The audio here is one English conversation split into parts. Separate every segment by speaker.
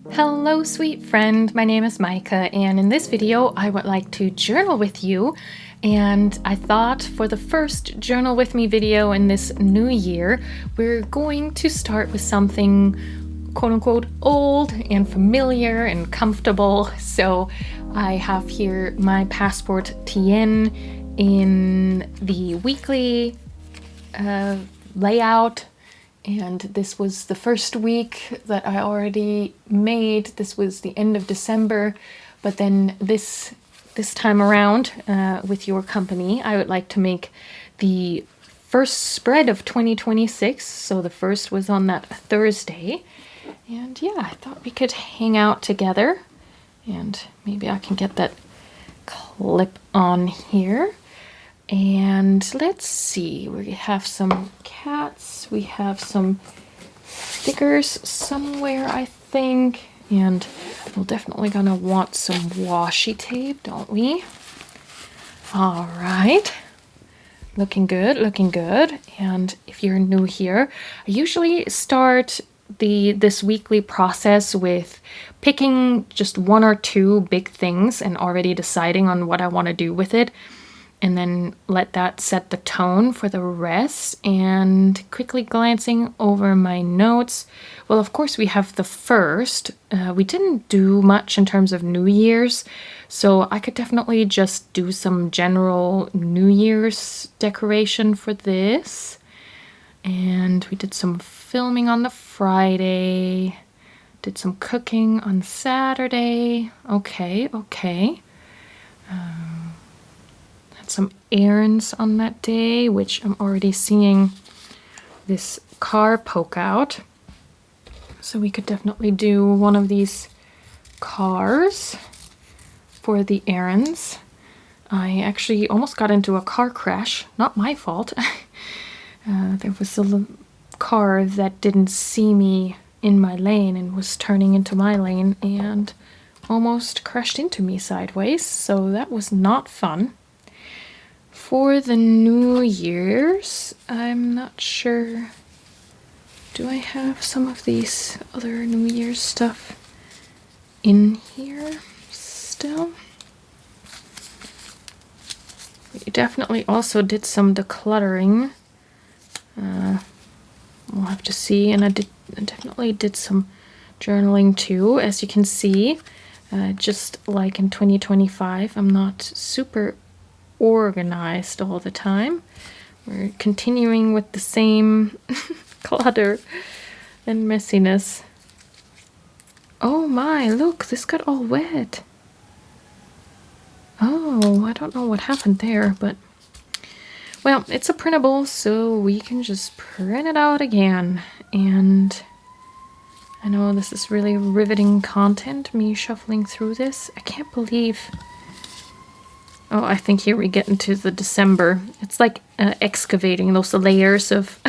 Speaker 1: Hello, sweet friend. My name is Maike, and in this video, I would like to journal with you. And I thought for the first journal with me video in this new year, we're going to start with something quote unquote old and familiar and comfortable. So I have here my passport TN in the weekly layout. And this was the first week that I already made. This was the end of December. But then this time around, with your company, I would like to make the first spread of 2026. So the first was on that Thursday. And yeah, I thought we could hang out together. And maybe I can get that clip on here. And let's see, we have some cats, we have some stickers somewhere, I think, and we're definitely gonna want some washi tape, don't we? All right, looking good, looking good. And if you're new here, I usually start this weekly process with picking just one or two big things and already deciding on what I want to do with it. And then let that set the tone for the rest. And quickly glancing over my notes. Well, of course, we have the first. We didn't do much in terms of New Year's. So I could definitely just do some general New Year's decoration for this. And we did some filming on the Friday. Did some cooking on Saturday. Okay. Some errands on that day, which I'm already seeing this car poke out. So we could definitely do one of these cars for the errands. I actually almost got into a car crash. Not my fault. There was a car that didn't see me in my lane and was turning into my lane and almost crashed into me sideways. So that was not fun. For the New Year's, I'm not sure. Do I have some of these other New Year's stuff in here still? We definitely also did some decluttering. We'll have to see. And I definitely did some journaling too. As you can see, just like in 2025, I'm not super organized all the time. We're continuing with the same clutter and messiness. Oh my, look, this got all wet. Oh, I don't know what happened there, but well, it's a printable, so we can just print it out again. And I know this is really riveting content, me shuffling through this. I can't believe... Oh, I think here we get into the December. It's like excavating those layers of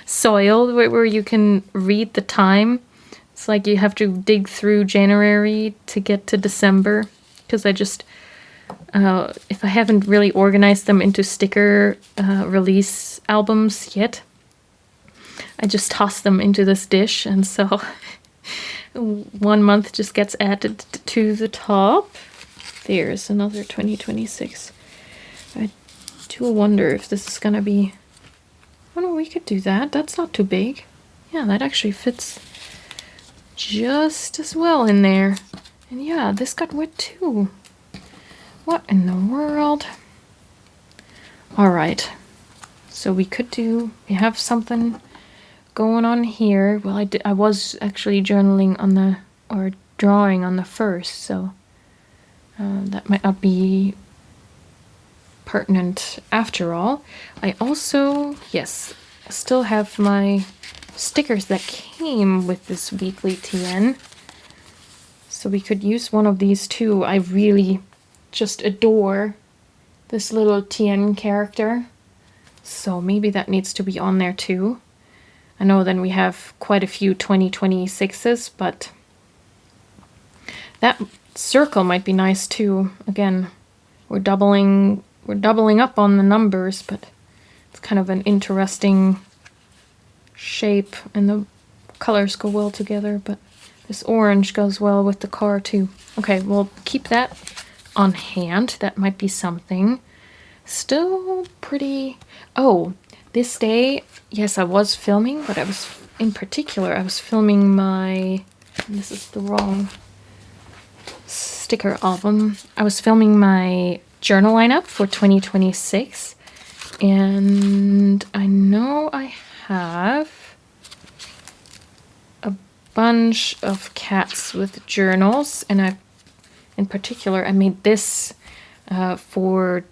Speaker 1: soil where you can read the time. It's like you have to dig through January to get to December. Because I just, if I haven't really organized them into sticker release albums yet, I just toss them into this dish. And so 1 month just gets added to the top. There's another 2026. I do wonder if this is gonna be... Oh no, we could do that. That's not too big. Yeah, that actually fits just as well in there. And yeah, this got wet too. What in the world? Alright. So we could do... We have something going on here. Well, I was actually journaling on the... Or drawing on the first, so... that might not be pertinent after all. I also, yes, still have my stickers that came with this weekly TN. So we could use one of these too. I really just adore this little TN character. So maybe that needs to be on there too. I know then we have quite a few 2026s, but that circle might be nice too. Again, we're doubling up on the numbers, but it's kind of an interesting shape and the colors go well together. But This orange goes well with the car too. Okay, we'll keep that on hand. That might be something. Still pretty... Oh, this day, yes, I was filming, but I was filming my... This is the wrong sticker album. I was filming my journal lineup for 2026, and I know I have a bunch of cats with journals, and in particular, I made this for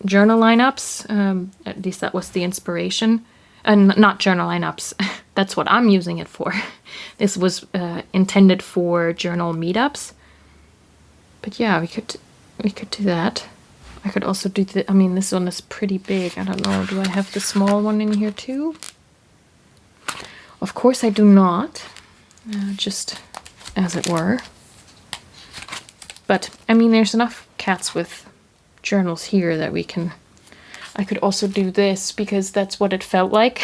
Speaker 1: journal lineups. At least that was the inspiration. And not journal lineups. That's what I'm using it for. This was intended for journal meetups. But yeah, we could do that. I could also do the... I mean, this one is pretty big. I don't know. Do I have the small one in here too? Of course I do not. Just as it were. But, I mean, there's enough cats with journals here that we can... I could also do this because that's what it felt like.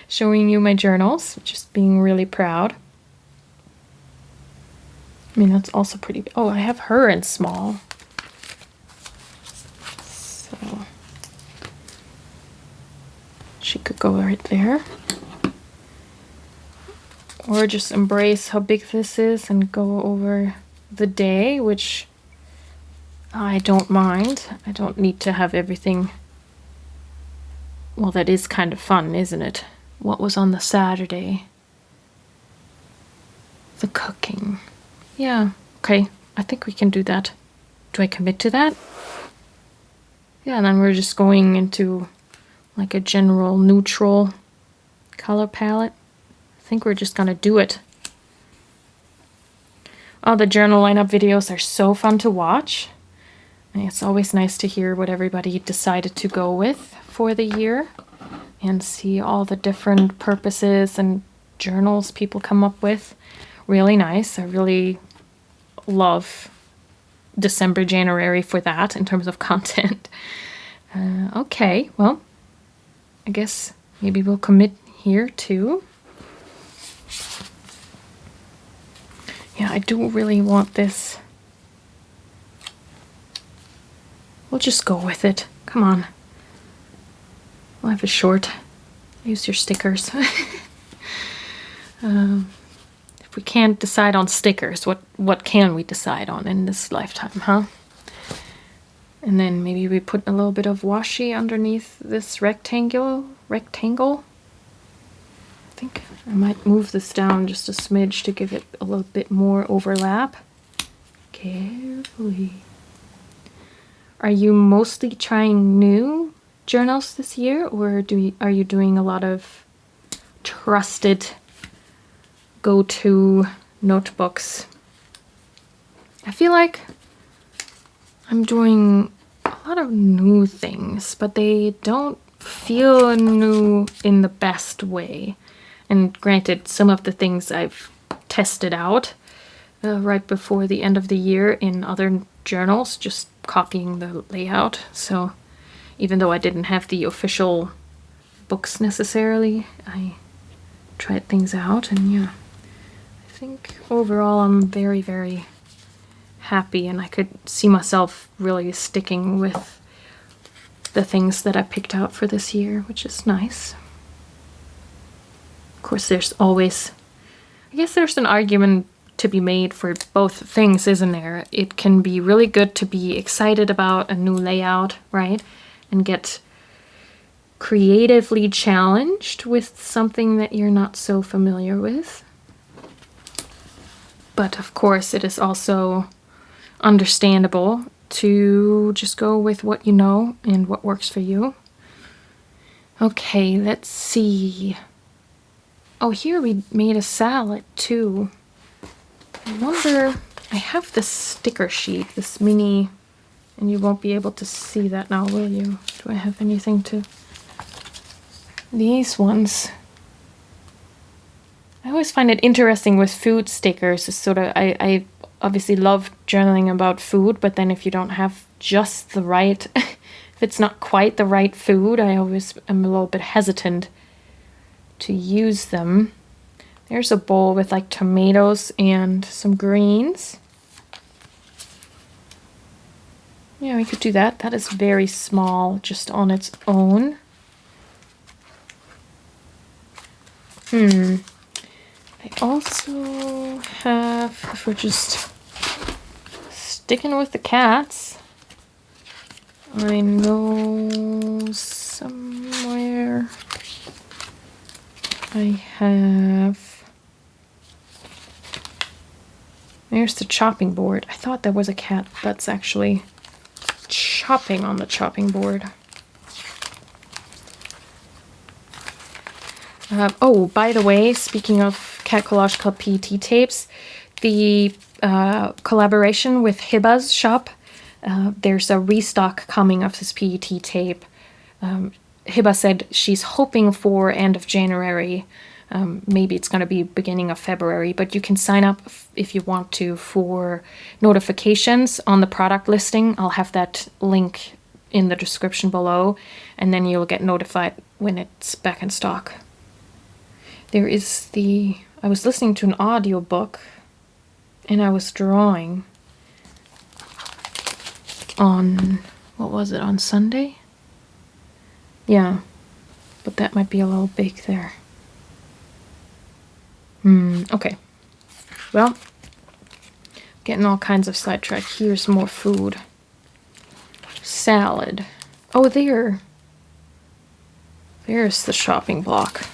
Speaker 1: Showing you my journals. Just being really proud. I mean, that's also pretty... Oh, I have her in small. So... she could go right there. Or just embrace how big this is and go over the day, which I don't mind. I don't need to have everything... Well, that is kind of fun, isn't it? What was on the Saturday? The cooking. Yeah, okay. I think we can do that. Do I commit to that? Yeah, and then we're just going into like a general neutral color palette. I think we're just gonna do it. Oh, the journal lineup videos are so fun to watch. And it's always nice to hear what everybody decided to go with for the year and see all the different purposes and journals people come up with. Really nice. I really love December, January for that in terms of content. Okay, well, I guess maybe we'll commit here too. Yeah, I do really want this. We'll just go with it. Come on. Life is short. Use your stickers. If we can't decide on stickers, what can we decide on in this lifetime, huh? And then maybe we put a little bit of washi underneath this rectangle. I think I might move this down just a smidge to give it a little bit more overlap. Carefully. Are you mostly trying new journals this year, or are you doing a lot of trusted go-to notebooks? I feel like I'm doing a lot of new things, but they don't feel new in the best way. And granted, some of the things I've tested out right before the end of the year in other journals, just copying the layout. So even though I didn't have the official books necessarily, I tried things out, and yeah, I think overall I'm very, very happy, and I could see myself really sticking with the things that I picked out for this year, which is nice. Of course, there's always, I guess there's an argument to be made for both things, isn't there? It can be really good to be excited about a new layout, right? And get creatively challenged with something that you're not so familiar with. But of course, it is also understandable to just go with what you know and what works for you. Okay, let's see. Oh, here we made a salad too. I wonder, I have this sticker sheet, this mini, and you won't be able to see that now, will you? Do I have anything to... These ones. I always find it interesting with food stickers. It's sort of, I obviously love journaling about food, but then if you don't have just the right, if it's not quite the right food, I always am a little bit hesitant to use them. There's a bowl with like tomatoes and some greens. Yeah, we could do that. That is very small just on its own. I also have, if we're just sticking with the cats, I know somewhere I have, there's the chopping board. I thought there was a cat that's actually chopping on the chopping board. Oh, by the way, speaking of Cat Collage Club PET tapes, the collaboration with Heba's shop, there's a restock coming of this PET tape. Heba said she's hoping for end of January. Maybe it's going to be beginning of February, but you can sign up if you want to for notifications on the product listing. I'll have that link in the description below, and then you'll get notified when it's back in stock. There is I was listening to an audiobook and I was drawing on, what was it, on Sunday? Yeah, but that might be a little big there. Okay. Well, getting all kinds of sidetracked. Here's more food. Salad. Oh, there's the chopping block.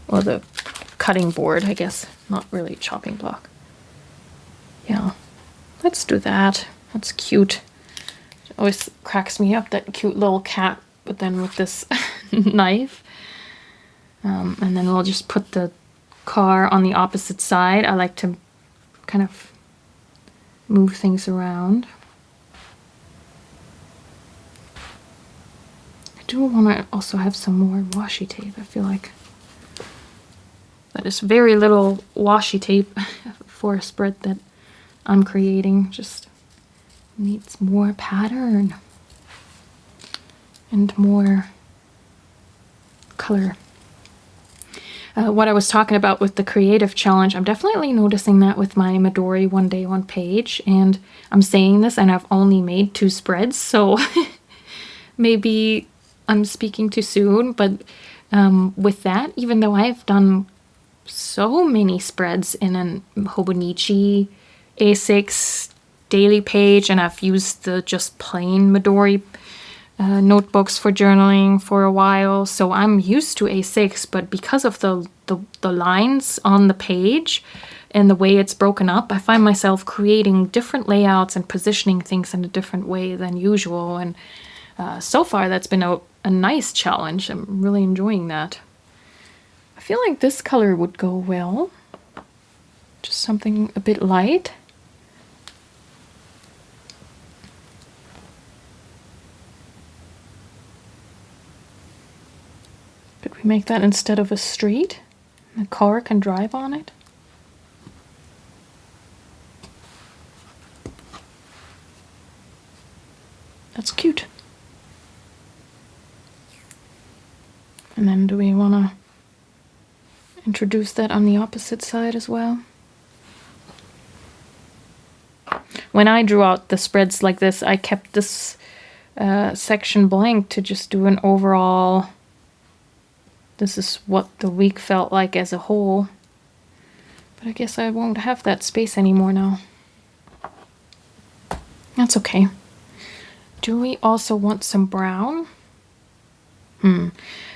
Speaker 1: Or the cutting board, I guess. Not really chopping block. Yeah, let's do that. That's cute. It always cracks me up, that cute little cat, but then with this knife. And then we'll just put the car on the opposite side. I like to kind of move things around. I do want to also have some more washi tape. I feel like that is very little washi tape for a spread that I'm creating. Just needs more pattern and more color. What I was talking about with the creative challenge, I'm definitely noticing that with my Midori One Day One Page, and I'm saying this and I've only made 2 spreads, so maybe I'm speaking too soon, but with that, even though I've done so many spreads in an Hobonichi A6 daily page, and I've used the just plain Midori notebooks for journaling for a while, so I'm used to A6, but because of the lines on the page and the way it's broken up, I find myself creating different layouts and positioning things in a different way than usual, and so far that's been a nice challenge. I'm really enjoying that. I feel like this color would go well. Just something a bit light. Could we make that instead of a street? A car can drive on it? That's cute. And then do we want to introduce that on the opposite side as well? When I drew out the spreads like this, I kept this section blank to just do an overall, this is what the week felt like as a whole. But I guess I won't have that space anymore now. That's okay. Do we also want some brown? It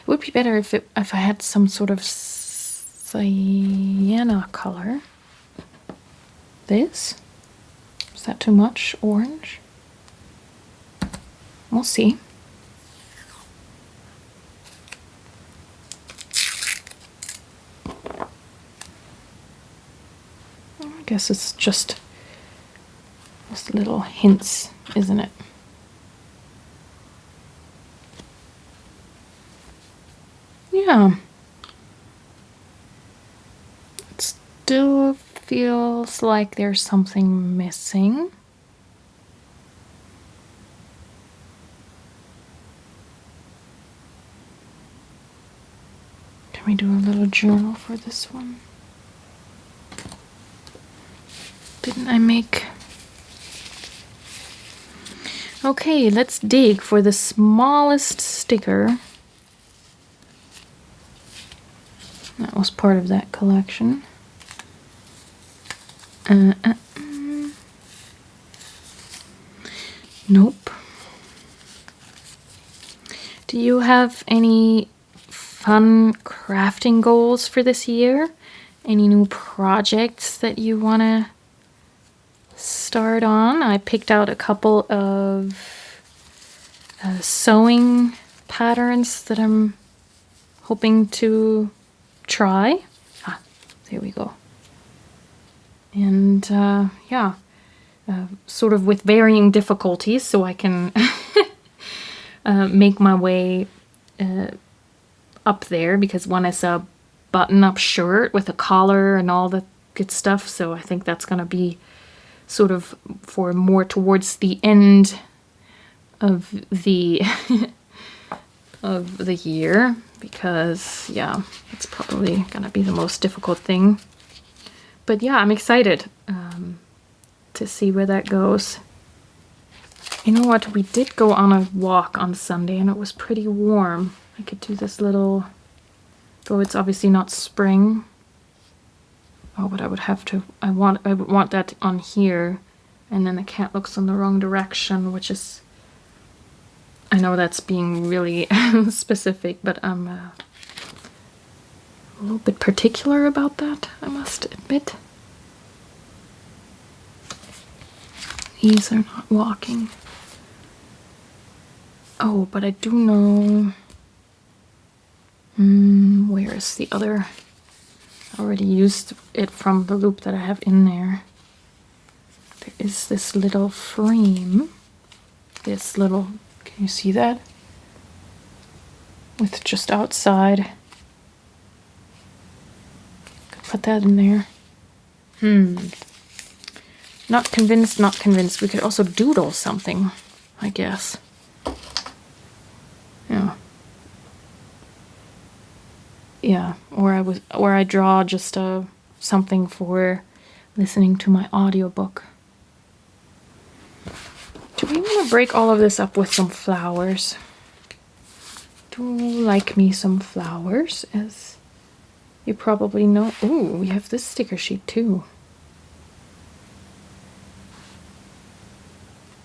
Speaker 1: would be better if I had some sort of sienna color. This? Is that too much orange? We'll see. I guess it's just little hints, isn't it? Yeah. It still feels like there's something missing. Can we do a little journal for this one? Didn't I make... Okay, let's dig for the smallest sticker. That was part of that collection. Nope. Do you have any fun crafting goals for this year? Any new projects that you want to start on? I picked out a couple of sewing patterns that I'm hoping to try. There we go. And yeah, sort of with varying difficulties, so I can make my way up there, because one is a button-up shirt with a collar and all the good stuff, so I think that's gonna be sort of for more towards the end of the of the year, because yeah, it's probably gonna be the most difficult thing. But yeah, I'm excited to see where that goes. You know what? We did go on a walk on Sunday and it was pretty warm. I could do this little, though it's obviously not spring. Oh, but I would have to, I would want that on here, and then the cat looks in the wrong direction, which is, I know that's being really specific, but I'm a little bit particular about that, I must admit. These are not walking. Oh, but I do know... where is the other? I already used it from the loop that I have in there. There is this little frame. This little... Can you see that? With just outside. Could put that in there. Not convinced, not convinced. We could also doodle something, I guess. Yeah. Yeah, or I draw just something for listening to my audiobook. Do we want to break all of this up with some flowers? Do like me some flowers, as you probably know. Ooh, we have this sticker sheet too.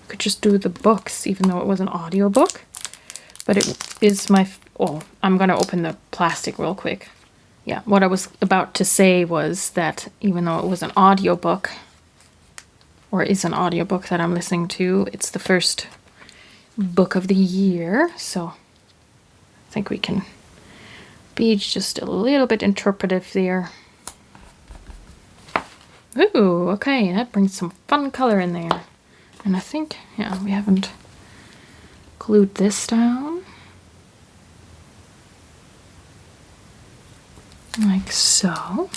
Speaker 1: Could just do the books, even though it was an audiobook. But it is my... Oh, I'm going to open the plastic real quick. Yeah, what I was about to say was that even though it was an audiobook, or is an audiobook that I'm listening to, it's the first book of the year, so I think we can be just a little bit interpretive there. Ooh, okay, that brings some fun color in there. And I think, yeah, we haven't glued this down. Like so.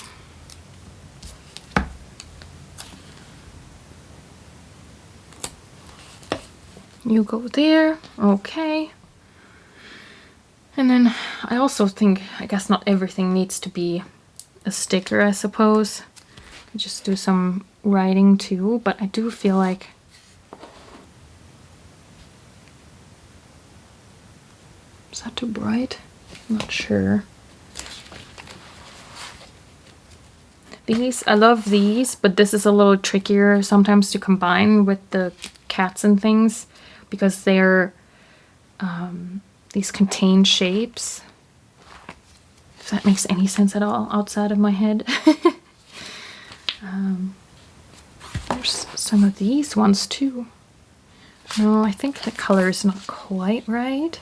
Speaker 1: You go there, okay. And then I also think, I guess not everything needs to be a sticker, I suppose. Just do some writing too, but I do feel like is that too bright? I'm not sure. These, I love these, but this is a little trickier sometimes to combine with the cats and things, because they're, these contain shapes. If that makes any sense at all outside of my head. There's some of these ones too. No, I think the color is not quite right.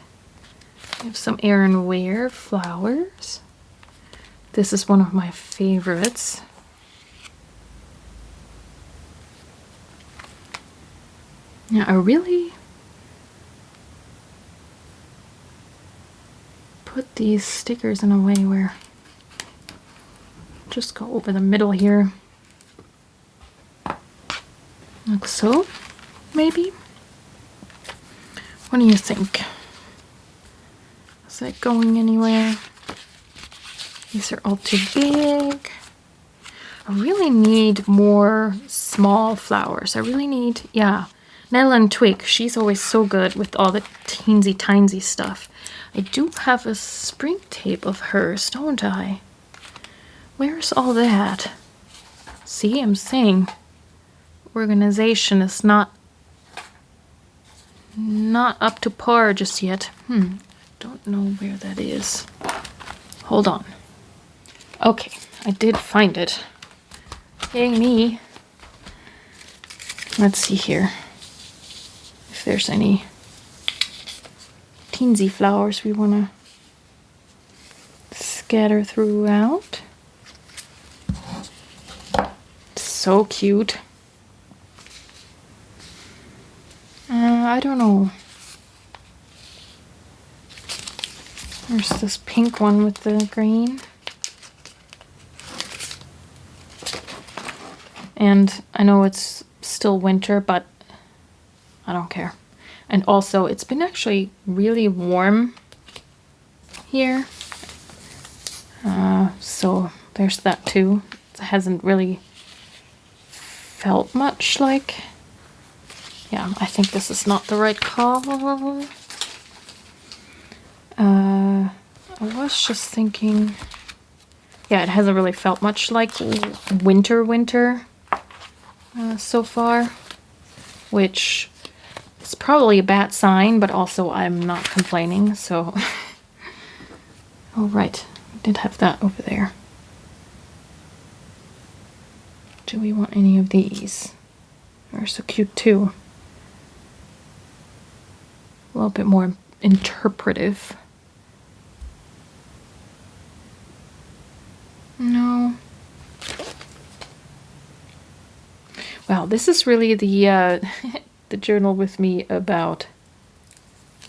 Speaker 1: We have some Erin Ware flowers. This is one of my favorites. Yeah, I really put these stickers in a way where just go over the middle here. Like so, maybe? What do you think? Is that going anywhere? These are all too big. I really need more small flowers. I really need, yeah. Nella and Twig, she's always so good with all the teensy tiny stuff. I do have a spring tape of hers, don't I? Where's all that? See, I'm saying organization is not up to par just yet. Don't know where that is. Hold on. Okay, I did find it. Yay me. Let's see here if there's any teensy flowers we want to scatter throughout. So cute. I don't know. There's this pink one with the green. And I know it's still winter, but I don't care. And also, it's been actually really warm here. So there's that too. It hasn't really felt much like... Yeah, I think this is not the right call. I was just thinking... Yeah, it hasn't really felt much like winter so far, which is probably a bad sign, but also I'm not complaining, so... Oh, right. I did have that over there. Do we want any of these? They're so cute, too. A little bit more interpretive. No. Wow, this is really the the journal with me about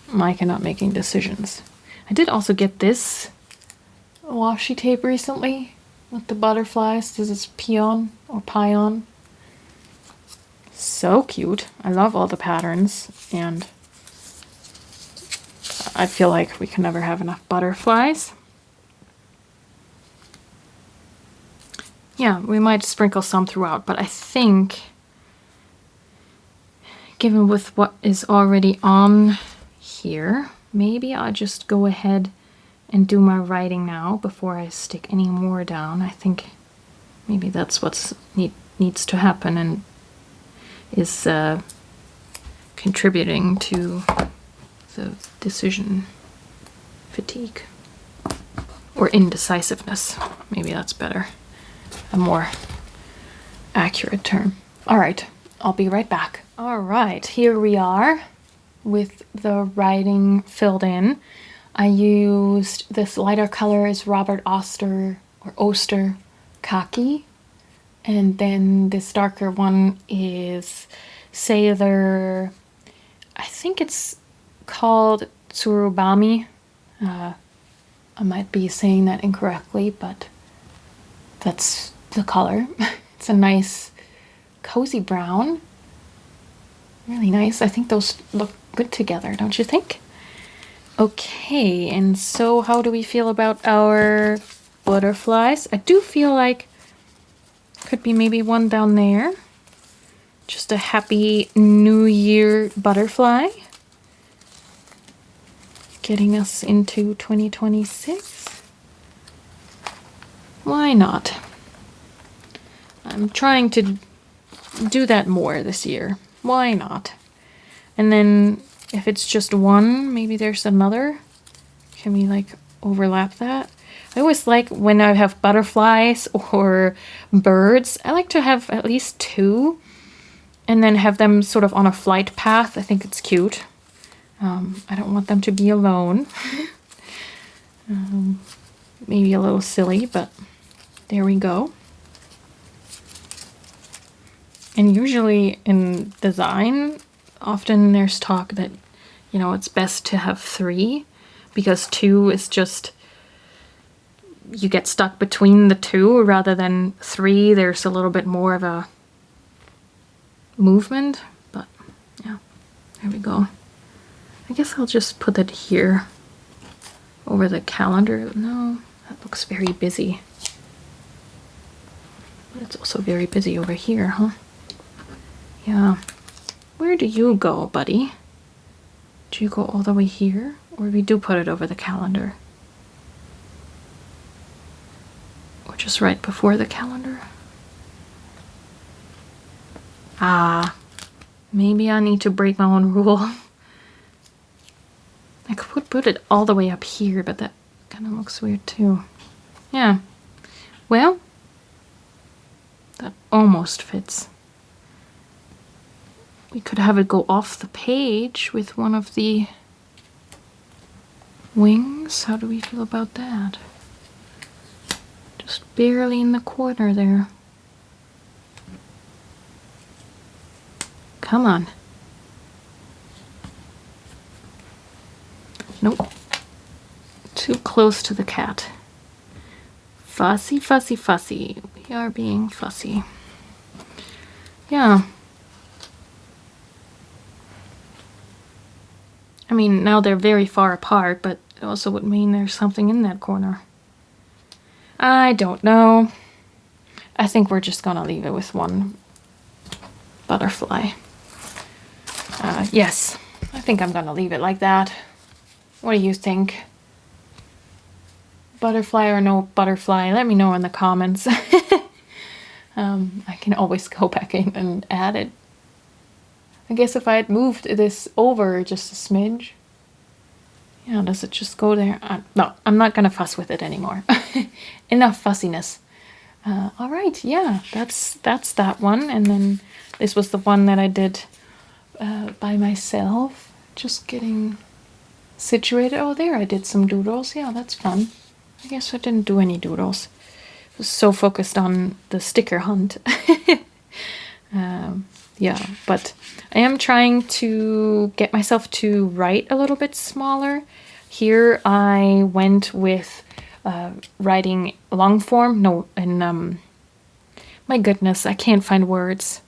Speaker 1: Maike not making decisions. I did also get this washi tape recently with the butterflies. This is peon or pion. So cute. I love all the patterns, and I feel like we can never have enough butterflies. Yeah, we might sprinkle some throughout, but I think, given with what is already on here, maybe I'll just go ahead and do my writing now before I stick any more down. I think maybe that's what needs to happen and is contributing to the decision fatigue or indecisiveness. Maybe that's better. A more accurate term. All right, I'll be right back. All right, here we are with the writing filled in. I used this lighter color is Robert Oster Khaki, and then this darker one is Sailor, I think it's called Tsurubami. I might be saying that incorrectly, but that's the color. It's a nice cozy brown. Really nice. I think those look good together, don't you think? Okay, and so how do we feel about our butterflies? I do feel like could be maybe one down there. Just a happy new year butterfly. Getting us into 2026. Why not? I'm trying to do that more this year. Why not? And then if it's just one, maybe there's another. Can we like overlap that? I always like when I have butterflies or birds, I like to have at least two and then have them sort of on a flight path. I think it's cute. I don't want them to be alone. Maybe a little silly, but there we go. And usually in design, often there's talk that, you know, it's best to have three because two is just, you get stuck between the two rather than three. There's a little bit more of a movement, but yeah, there we go. I guess I'll just put it here over the calendar. No, That looks very busy. But it's also very busy over here, huh? Yeah. Where do you go, buddy? Do you go all the way here? Or we do put it over the calendar? Or just right before the calendar? Ah, maybe I need to break my own rule. I could put it all the way up here, but that kind of looks weird too. Yeah. Well, that almost fits. We could have it go off the page with one of the wings. How do we feel about that? Just barely in the corner there. Come on. Nope. Too close to the cat. Fussy, fussy, fussy. We are being fussy. Yeah. I mean, now they're very far apart, but it also would mean there's something in that corner. I don't know. I think we're just gonna leave it with one butterfly. Yes, I think I'm gonna leave it like that. What do you think? Butterfly or no butterfly? Let me know in the comments. I can always go back in and add it. I guess if I had moved this over just a smidge. Yeah, does it just go there? No, I'm not gonna fuss with it anymore. Enough fussiness. All right, yeah, that's that one. And then this was the one that I did by myself. Just getting situated. Oh, there, I did some doodles. Yeah, that's fun. I guess I didn't do any doodles. I was so focused on the sticker hunt. Yeah, but I am trying to get myself to write a little bit smaller. Here I went with writing long form. No, and my goodness, I can't find words.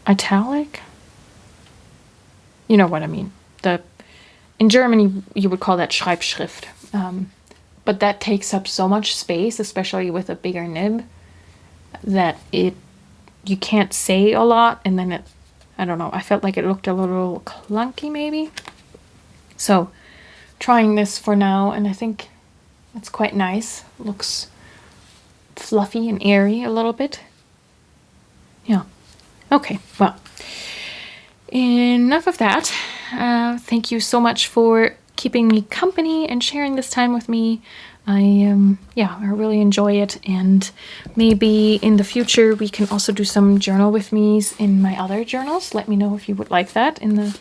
Speaker 1: Italic? You know what I mean. In German you would call that Schreibschrift. But that takes up so much space, especially with a bigger nib, that you can't say a lot, and then I don't know, I felt like it looked a little clunky maybe. So trying this for now, and I think it's quite nice. Looks fluffy and airy a little bit. Yeah. Okay, well, enough of that. Thank you so much for keeping me company and sharing this time with me. I really enjoy it, and maybe in the future we can also do some journal with me's in my other journals. Let me know if you would like that in the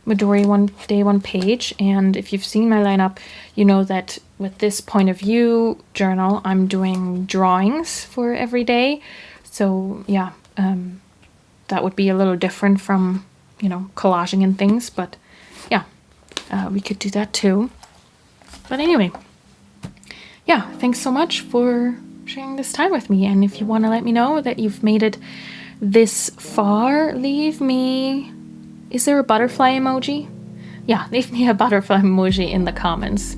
Speaker 1: Midori One Day One page. And if you've seen my lineup, you know that with this point of view journal, I'm doing drawings for every day. So yeah, that would be a little different from, collaging and things, but yeah, we could do that too. But anyway, yeah, thanks so much for sharing this time with me. And if you want to let me know that you've made it this far, leave me... Is there a butterfly emoji? Yeah, leave me a butterfly emoji in the comments.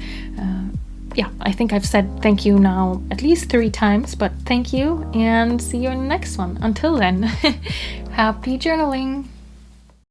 Speaker 1: Yeah, I think I've said thank you now at least 3 times, but thank you, and see you in the next one. Until then, happy journaling!